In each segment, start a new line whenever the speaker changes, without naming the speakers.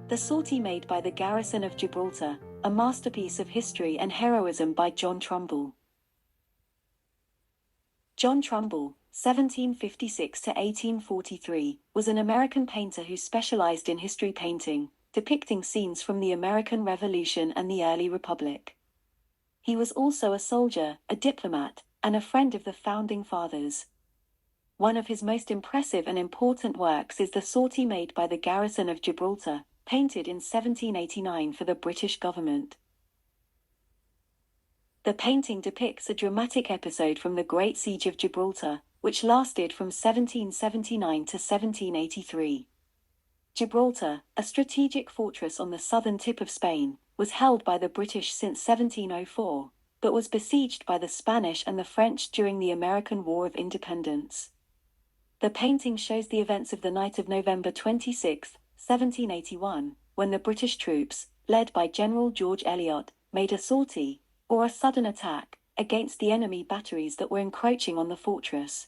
The Sortie made by the garrison of Gibraltar, a masterpiece of history and heroism by John Trumbull. John Trumbull, 1756 to 1843, was an American painter who specialized in history painting, depicting scenes from the American Revolution and the early Republic. He was also a soldier, a diplomat, and a friend of the Founding Fathers. One of his most impressive and important works is the Sortie made by the garrison of Gibraltar, painted in 1789 for the British government. The painting depicts a dramatic episode from the Great Siege of Gibraltar, which lasted from 1779 to 1783. Gibraltar, a strategic fortress on the southern tip of Spain, was held by the British since 1704, but was besieged by the Spanish and the French during the American War of Independence. The painting shows the events of the night of November 26, 1781, when the British troops, led by General George Eliott, made a sortie, or a sudden attack, against the enemy batteries that were encroaching on the fortress.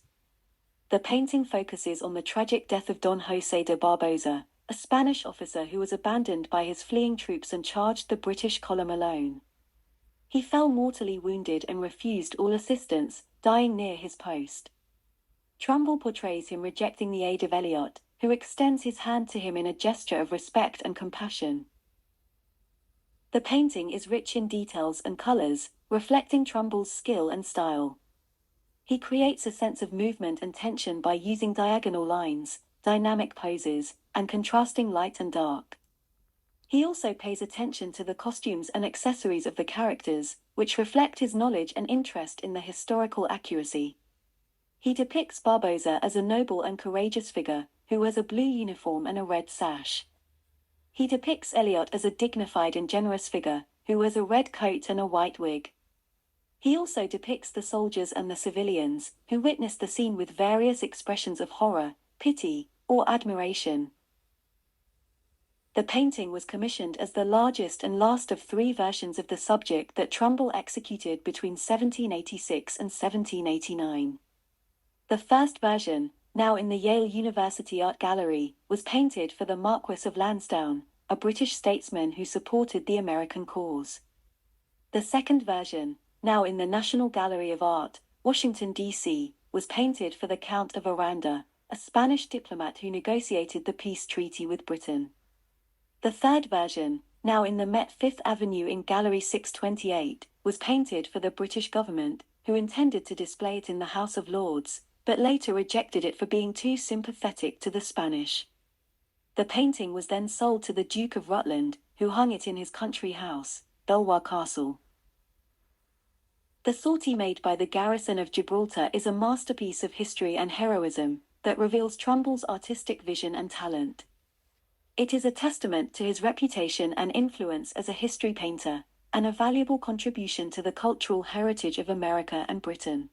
The painting focuses on the tragic death of Don Jose de Barboza, a Spanish officer who was abandoned by his fleeing troops and charged the British column alone. He fell mortally wounded and refused all assistance, dying near his post. Trumbull portrays him rejecting the aid of Eliott, who extends his hand to him in a gesture of respect and compassion. The painting is rich in details and colors, reflecting Trumbull's skill and style. He creates a sense of movement and tension by using diagonal lines, dynamic poses, and contrasting light and dark. He also pays attention to the costumes and accessories of the characters, which reflect his knowledge and interest in the historical accuracy. He depicts Barboza as a noble and courageous figure, who wears a blue uniform and a red sash. He depicts Eliott as a dignified and generous figure, who wears a red coat and a white wig. He also depicts the soldiers and the civilians, who witness the scene with various expressions of horror, pity, or admiration. The painting was commissioned as the largest and last of three versions of the subject that Trumbull executed between 1786 and 1789. The first version, now in the Yale University Art Gallery, was painted for the Marquess of Lansdowne, a British statesman who supported the American cause. The second version, now in the National Gallery of Art, Washington, D.C., was painted for the Count of Aranda, a Spanish diplomat who negotiated the peace treaty with Britain. The third version, now in the Met Fifth Avenue in Gallery 628, was painted for the British government, who intended to display it in the House of Lords, but later rejected it for being too sympathetic to the Spanish. The painting was then sold to the Duke of Rutland, who hung it in his country house, Belvoir Castle. The Sortie made by the garrison of Gibraltar is a masterpiece of history and heroism that reveals Trumbull's artistic vision and talent. It is a testament to his reputation and influence as a history painter, and a valuable contribution to the cultural heritage of America and Britain.